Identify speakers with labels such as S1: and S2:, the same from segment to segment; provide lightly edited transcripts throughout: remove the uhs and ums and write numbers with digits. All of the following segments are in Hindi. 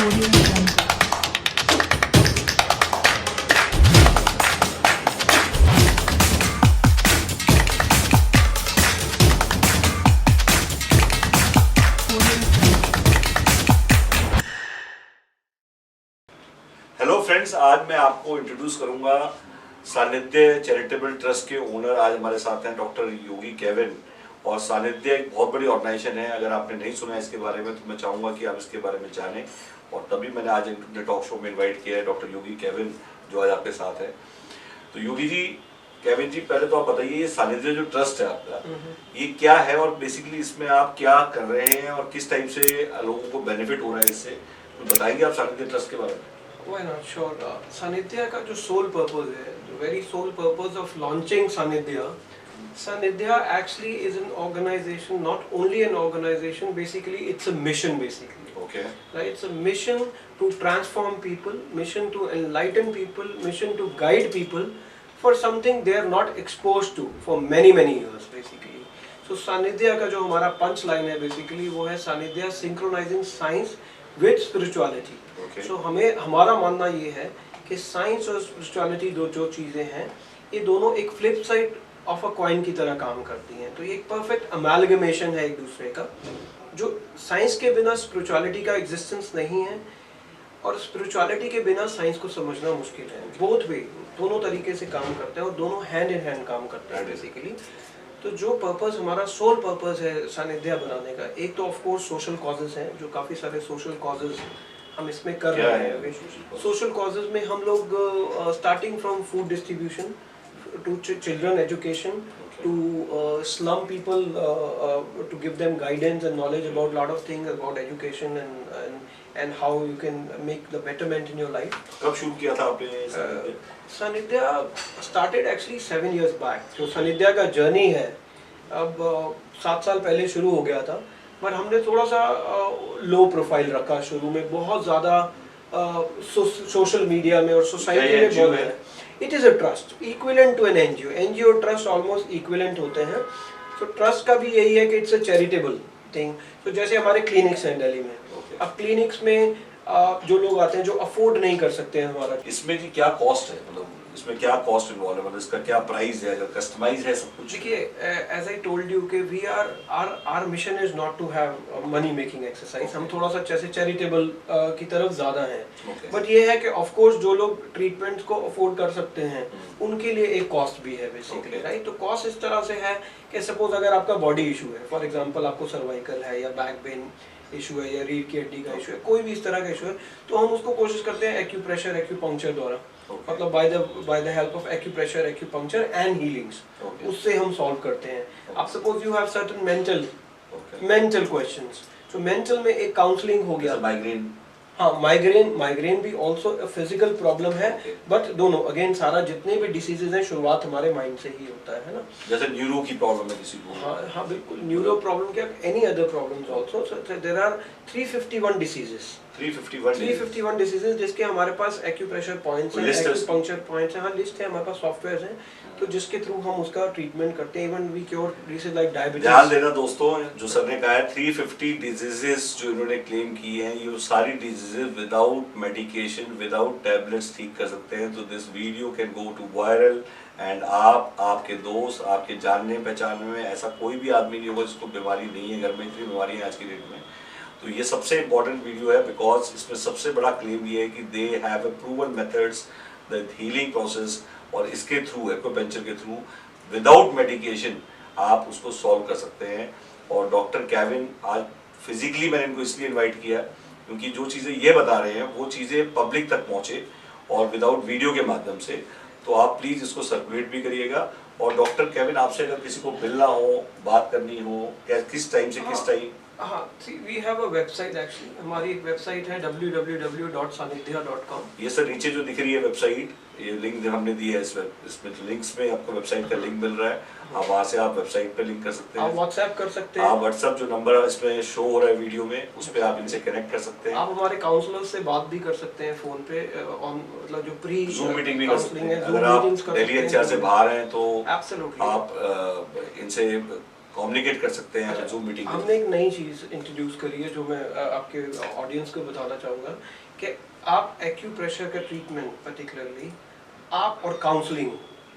S1: Audio Jungle.
S2: हेलो फ्रेंड्स, आज मैं आपको इंट्रोड्यूस करूंगा सानिध्य चैरिटेबल ट्रस्ट के ओनर। आज हमारे साथ हैं डॉक्टर योगी केविन। और सानिध्य एक बहुत बड़ी ऑर्गेनाइजेशन है। अगर आपने नहीं सुना है इसके बारे में तो मैं चाहूँगा कि आप इसके बारे में जानें। और तभी मैंने आज अपने टॉक शो में इन्वाइट किया है डॉक्टर योगी केविन, जो आज आपके साथ है। तो योगी जी, केविन जी, पहले तो आप बताइए ये सानिध्य जो ट्रस्ट है आपका, ये क्या है और बेसिकली इसमें आप क्या कर रहे हैं और किस टाइप से लोगों को बेनिफिट हो रहा है इससे, तो बताएंगे आप सानिध्य ट्रस्ट के बारे में?
S3: Why not? Sure. Sanidhya का जो सोल पर्पज है, the very sole purpose of launching Sanidhya, Sanidhya actually is an organization, not only an organization, basically it's a mission basically.
S2: Okay.
S3: Right? It's a mission to transform people, mission to enlighten people, mission to guide people for something they are not exposed to for many years basically. So Sanidhya का जो हमारा पंच लाइन है basically वो है Sanidhya synchronizing science with spirituality.
S2: Okay.
S3: So हमें हमारा मानना ये है कि साइंस और स्पिरिचुअलिटी जो चीज़ें हैं, ये दोनों एक flip side of a coin की तरह काम करती हैं। तो ये एक परफेक्ट अमेलगमेशन है एक दूसरे का। जो साइंस के बिना स्पिरिचुअलिटी का एग्जिस्टेंस नहीं है और स्पिरिचुअलिटी के बिना साइंस को समझना मुश्किल है। बोथ वे, दोनों तरीके से काम करते हैं और दोनों हैंड इन हैंड काम करते हैं बेसिकली। तो जो पर्पस हमारा सोल पर्पस है सानिध्या बनाने का, एक तो ऑफ कोर्स सोशल कॉजेज हैं, जो काफ़ी सारे सोशल कॉजेज हम इसमें कर रहे हैं। सोशल कॉजेज में हम लोग starting from food distribution to children education to slum people to give them guidance and knowledge about lot of things about education and how you can make the betterment in your life.
S2: कब शुरू किया था आपने
S3: Sanidhya started actually 7 years back. जो सानिध्या का जर्नी है अब 7 साल पहले शुरू हो गया था, पर हमने थोड़ा सा लो प्रोफाइल रखा शुरू में। बहुत ज़्यादा सोशल मीडिया में और सोसाइटी में बहुत है। It is a trust equivalent to an NGO. NGO trust almost equivalent होते हैं। तो ट्रस्ट का भी यही है कि इट्स अ चैरिटेबल थिंग। तो जैसे हमारे क्लिनिक्स हैं दिल्ली में, अब क्लिनिक्स में जो लोग आते हैं जो अफोर्ड नहीं कर सकते हैं हमारा,
S2: इसमें जी क्या कॉस्ट है, मतलब इसमें क्या कॉस्ट इन्वॉल्व है, मतलब इसका क्या प्राइस है, अगर कस्टमाइज है सब कुछ?
S3: देखिए, एज आई टोल्ड यू कि we are mission is not to have money making exercise. हम थोड़ा सा जैसे चैरिटेबल की तरफ ज़्यादा हैं। बट ये है कि ऑफ कोर्स जो लोग ट्रीटमेंट को अफोर्ड कर सकते हैं उनके लिए एक कॉस्ट भी है बेसिकली, राइट? तो कॉस्ट इस तरह से है कि सपोज अगर आपका बॉडी इशू है, फॉर एग्जांपल आपको सर्वाइकल है या बैक पेन इशू है या रीढ़ की हड्डी का इशू है, कोई भी इस तरह का इशू है, तो हम उसको कोशिश करते हैं एक्यूप्रेशर एक्यूपंक्चर द्वारा, मतलब by the help of acupressure acupuncture and healings, उससे हम सॉल्व करते हैं। आप suppose you have certain mental questions, तो मेंटल में एक काउंसलिंग हो गया।
S2: माइग्रेन,
S3: हाँ, माइग्रेन भी ऑल्सो फिजिकल प्रॉब्लम है। बट दोनों अगेन सारा जितने भी डिसीजेज हैं शुरुआत हमारे माइंड से ही होता है ना।
S2: जैसे न्यूरो की प्रॉब्लम है किसी को?
S3: हाँ बिल्कुल, न्यूरो प्रॉब्लम क्या, any other problems also. So there are 351 diseases 351 diseases जिसके हमारे पास एक्यूप्रेशर पॉइंट्स हैं, एक्यूपंक्चर पॉइंट्स हैं। हाँ, लिस्ट है हमारे पास, सॉफ्टवेयर हैं, तो जिसके थ्रू हम उसका ट्रीटमेंट करते हैं। Even we cure disease like diabetes.
S2: ध्यान देना दोस्तों, जो सर ने कहा है 350 डिजीजेस जो इन्होंने क्लेम की हैं, ये सारी diseases without medication, without tablets ठीक कर सकते हैं। तो this video can go to viral and आप, आपके दोस्त, आपके जानने पहचानने में ऐसा कोई भी आदमी नहीं होगा जिसको बीमारी नहीं है। घर में इतनी बीमारी है आज की डेट में, तो ये सबसे इम्पोर्टेंट वीडियो है बिकॉज इसमें सबसे बड़ा क्लेम ये है कि they have a proven methods the healing process, और इसके थ्रू, एक्यूपंक्चर के थ्रू, विदाउट मेडिकेशन आप उसको सॉल्व कर सकते हैं। और डॉक्टर केविन, आज फिजिकली मैंने इनको इसलिए इन्वाइट किया क्योंकि जो चीज़ें ये बता रहे हैं वो चीज़ें पब्लिक तक पहुँचे और विदाउट वीडियो के माध्यम से। तो आप प्लीज़ इसको सर्कुलेट भी करिएगा। और डॉक्टर केविन, आपसे अगर किसी को मिलना हो, बात करनी हो, किस टाइम से किस टाइम?
S3: हाँ, we have a website actually. हमारी एक वेबसाइट है www.sanidhya.com।
S2: ये सर नीचे जो दिख रही है वेबसाइट, ये लिंक हमने दी है इसमें लिंक्स में आपको वेबसाइट का लिंक मिल रहा है। आप वहाँ से आप वेबसाइट पे लिंक कर सकते हैं।
S3: आप व्हाट्सएप कर सकते हैं।
S2: आप व्हाट्सएप जो नंबर इसमें शो हो रहा है वीडियो में, उस पर आप इनसे कनेक्ट कर सकते हैं।
S3: आप हमारे काउंसलर से बात भी कर सकते हैं फोन पे, मतलब जो प्री
S2: जूम मीटिंग भी कर सकते हैं।
S3: अगर
S2: आप दिल्ली एनसीआर से बाहर हैं तो
S3: एब्सोल्युटली
S2: आप इनसे कम्युनिकेट कर सकते हैं
S3: अच्छा,
S2: जूम मीटिंग में।
S3: हमने एक नई चीज़ इंट्रोड्यूस करी है जो मैं आपके ऑडियंस को बताना चाहूँगा कि आप एक्यूप्रेशर का ट्रीटमेंट पर्टिकुलरली आप और काउंसलिंग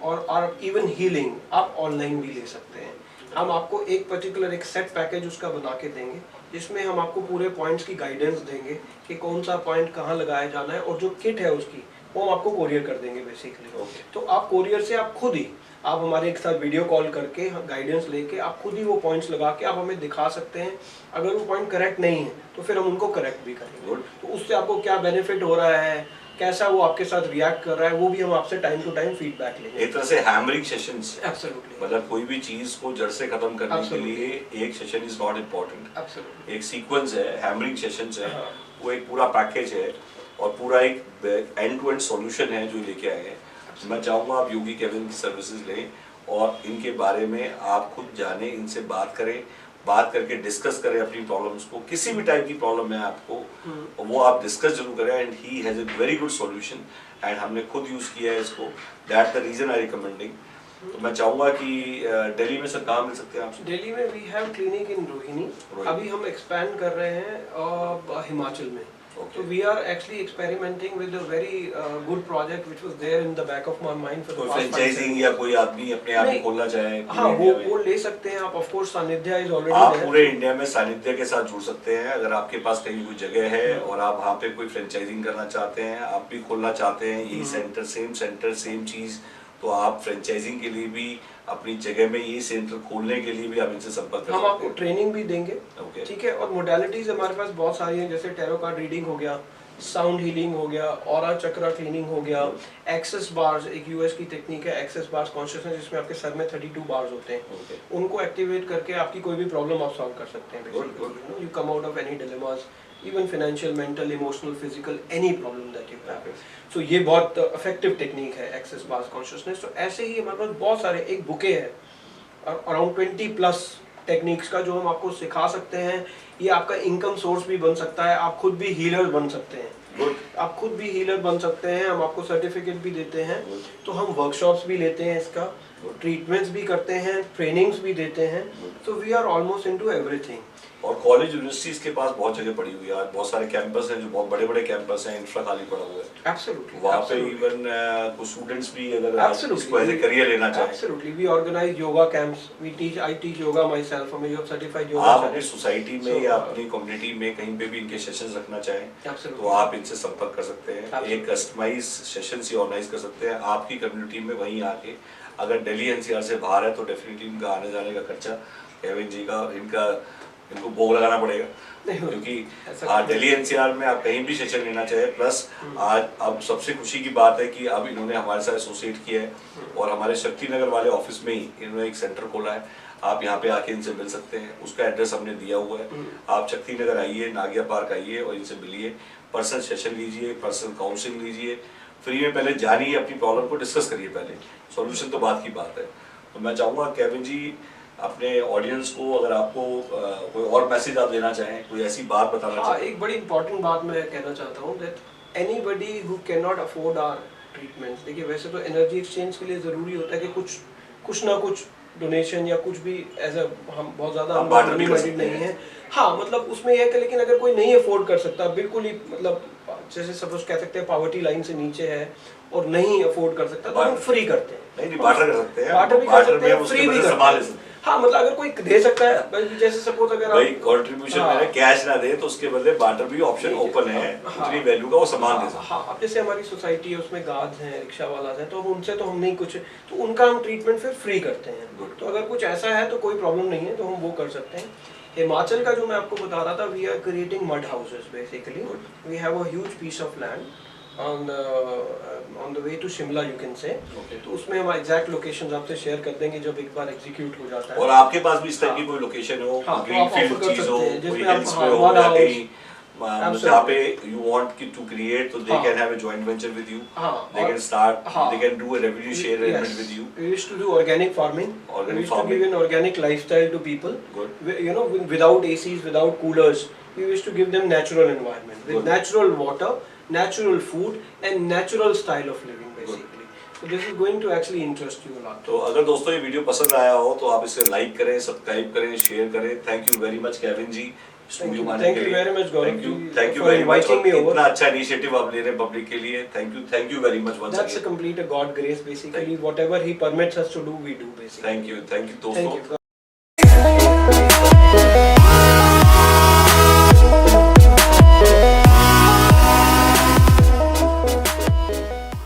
S3: और इवन हीलिंग आप ऑनलाइन भी ले सकते हैं। हम आपको एक पर्टिकुलर एक सेट पैकेज उसका बना के देंगे जिसमें हम आपको पूरे पॉइंट्स की गाइडेंस देंगे कि कौन सा पॉइंट कहाँ लगाया जाना है, और जो किट है उसकी वो हम आपको कोरियर कर देंगे बेसिकली। तो आप कोरियर से आप खुद ही आप हमारे एक साथ वीडियो कॉल करके गाइडेंस लेके आप खुद ही वो पॉइंट्स लगा के आप हमें दिखा सकते हैं। अगर वो पॉइंट करेक्ट नहीं है तो फिर हम उनको करेक्ट भी करेंगे। तो उससे आपको क्या बेनिफिट हो रहा है, कैसा वो आपके साथ रिएक्ट कर रहा है, वो भी हम आपसे टाइम टू टाइम फीडबैक लेंगे।
S2: एक तरह से हैमरिंग सेशंस।
S3: एब्सोल्युटली।
S2: मतलब कोई भी चीज को जड़ से खत्म करने के लिए एक session is not important.
S3: Absolutely.
S2: एक सीक्वेंस है, हैमरिंग सेशंस है,
S3: हाँ।
S2: वो एक पूरा पैकेज है और पूरा एक एंड टू एंड सॉल्यूशन है जो लेके आए हैं। मैं चाहूँगा आप योगी केविन की सर्विसेज लें और इनके बारे में आप खुद जाने, इनसे बात करें, बात करके डिस्कस करें अपनी प्रॉब्लम्स को। किसी भी टाइप की प्रॉब्लम है आपको वो आप डिस्कस जरूर करें, and he has a very good solution and हमने खुद यूज़ किया है इसको। That the reason I recommending. तो मैं चाहूँगा कि दिल्ली में सर कहाँ मिल सकते हैं आपसे?
S3: दिल्ली में we have clinic in Rohini. अभी हम एक्सपैंड कर रहे हैं हिमाचल में। So we are actually experimenting with a very good project which was there in the back of my mind for the past 5 years.
S2: Franchising या कोई आदमी अपने आप ही खोलना चाहे?
S3: हाँ, वो ले सकते हैं आप। Of course Sanidhya is already
S2: आप
S3: there.
S2: पूरे इंडिया में सानिध्य के साथ जुड़ सकते हैं। अगर आपके पास कहीं कोई जगह है और आप वहाँ पे कोई फ्रेंचाइजिंग करना चाहते हैं, आप भी खोलना चाहते हैं यही सेंटर सेम चीज, तो आप फ्रेंचाइजिंग के लिए भी अपनी जगह में ये सेंटर खोलने के लिए भी आप इनसे संपर्क कर सकते हैं।
S3: हम आपको ट्रेनिंग भी देंगे।
S2: Okay.
S3: ठीक है। और मोडालिटीज हमारे पास बहुत सारी हैं, जैसे टैरो कार्ड रीडिंग हो गया, साउंड हीलिंग हो गया, ऑरा चक्रा क्लीनिंग हो गया, एक्सेस बार्स, एक यूएस की टेक्निक है एक्सेस बार्स कॉन्शियसनेस, जिसमें आपके सर में 32 बार्स होते हैं। उनको एक्टिवेट करके आपकी कोई भी प्रॉब्लम आप सॉल्व कर सकते हैं। You come out of any dilemmas, even financial, mental, emotional, physical, any problem that you have. So ये बहुत इफेक्टिव टेक्निक है एक्सेस बार्स कॉन्शियसनेस। तो ऐसे ही हमारे पास बहुत सारे एक बुके है अराउंड 20+ टेक्निक्स का जो हम आपको सिखा सकते हैं। ये आपका इनकम सोर्स भी बन सकता है, आप खुद भी हीलर बन सकते हैं। आप खुद भी हीलर बन सकते हैं। हम आपको सर्टिफिकेट भी देते हैं। तो हम वर्कशॉप्स भी लेते हैं, इसका ट्रीटमेंट्स भी करते हैं, ट्रेनिंग्स भी देते हैं। तो we are almost into everything.
S2: और कॉलेज यूनिवर्सिटीज के पास बहुत जगह पड़ी हुई है। आज बहुत सारे कैंपस हैं जो बहुत बड़े कैंपस हैं, इंफ्रा खाली पड़ा हुआ है।
S3: एब्सोल्युटली।
S2: वहाँ पे इवन कुछ स्टूडेंट्स भी अगर इसको एज ए करियर लेना चाहें।
S3: Absolutely. We organize yoga camps, I teach yoga myself. हम सर्टिफाइड योगा।
S2: आप अपनी सोसाइटी में या अपनी कम्युनिटी में कहीं पे भी इनके सेशंस रखना चाहें तो आप इनसे संपर्क कर सकते हैं। एक कस्टमाइज सेशंस ऑर्गेनाइज कर सकते हैं आपकी कम्युनिटी में। वहीं आके अगर दिल्ली एनसीआर से बाहर है तो डेफिनेटली इनका आने जाने का खर्चा केविन जी का इनको भोग लगाना पड़ेगा, क्योंकि दिल्ली एनसीआर में आप कहीं भी सेशन लेना चाहे। प्लस आज अब सबसे खुशी की बात है कि अब इन्होंने हमारे साथ एसोसिएट किया है और हमारे शक्ति नगर वाले ऑफिस में ही इन्होंने एक सेंटर खोला है। आप यहाँ पे आके इनसे मिल सकते हैं। उसका एड्रेस हमने दिया हुआ है। आप शक्ति नगर आइए, नागिया पार्क आइए और इनसे मिलिए, पर्सनल सेशन लीजिए, पर्सनल काउंसलिंग लीजिए, फ्री में पहले जानिए, अपनी प्रॉब्लम को डिस्कस करिए, पहले सॉल्यूशन तो बात की बात है। तो मैं चाहूँगा केविन जी अपने ऑडियंस को, अगर आपको कोई और मैसेज आप देना चाहें, कोई ऐसी बात बताना चाहें।
S3: एक बड़ी इंपॉर्टेंट बात मैं कहना चाहता हूँ that anybody who can not afford our treatments, देखिए वैसे तो एनर्जी एक्सचेंज के लिए ज़रूरी होता है कि कुछ ना कुछ डोनेशन या कुछ भी एज अ हम बहुत ज़्यादा मनी माइंडेड नहीं है। हाँ, मतलब उसमें यह है कि लेकिन अगर कोई नहीं अफोर्ड कर सकता, बिल्कुल ही मतलब जैसे सपोज कह सकते हैं पॉवर्टी लाइन से नीचे है और नहीं अफोर्ड कर सकता, तो हम फ्री करते हैं।
S2: नहीं, बार्टर कर सकते हैं,
S3: बार्टर भी कर सकते हैं, फ्री भी
S2: संभाल ले सकते हैं।
S3: हाँ, मतलब अगर कोई दे सकता है, जैसे सपोज अगर
S2: भाई कंट्रीब्यूशन में कैश ना दे तो उसके बदले बार्टर भी ऑप्शन ओपन है। उतनी वैल्यू का वो सामान दे सकते हैं।
S3: हाँ, अब जैसे हमारी सोसाइटी है उसमें गार्ड्स हैं, रिक्शा वाला हैं, तो उनसे तो हम नहीं कुछ, तो उनका हम ट्रीटमेंट फिर फ्री करते हैं। तो अगर कुछ ऐसा है तो कोई प्रॉब्लम नहीं है, तो हम वो कर सकते हैं। हिमाचल का जो मैं आपको बता रहा था, we are creating mud houses basically. We have a huge piece of land on the way to Shimla you can say। तो उसमें हम एग्जैक्ट लोकेशंस आपसे शेयर कर देंगे जब एक बार एग्जीक्यूट हो जाता है।
S2: और आपके पास भी इस टाइप की कोई लोकेशन हो, ग्रीनफील्ड चीज हो, कोई हिल्स पे हो या कहीं जहाँ पे you want to create, तो they can have a joint venture with you, they can start, they can do a revenue share arrangement with you।
S3: We used to do organic farming, we used to give an organic lifestyle to people, you know, without ACs, without coolers, we used to give them natural environment with natural water, natural food and natural style of living basically। So this is going to actually interest you a lot.
S2: तो अगर दोस्तों ये वीडियो पसंद आया हो तो आप इसे लाइक करें, सब्सक्राइब करें, शेयर करें। Thank you very much Kevin ji studio में आने
S3: Thank
S2: के
S3: you
S2: लिए।
S3: very much, Gaurav
S2: thank you
S3: ji, for
S2: very much.
S3: inviting me over.
S2: इतना अच्छा इनिशिएटिव आप ले रहे हैं पब्लिक के लिए। Thank you very much once
S3: That's a
S2: again.
S3: complete God grace basically. Whatever He permits us to do, we do basically.
S2: Thank you
S3: Thank
S2: दोस्तों।
S3: you.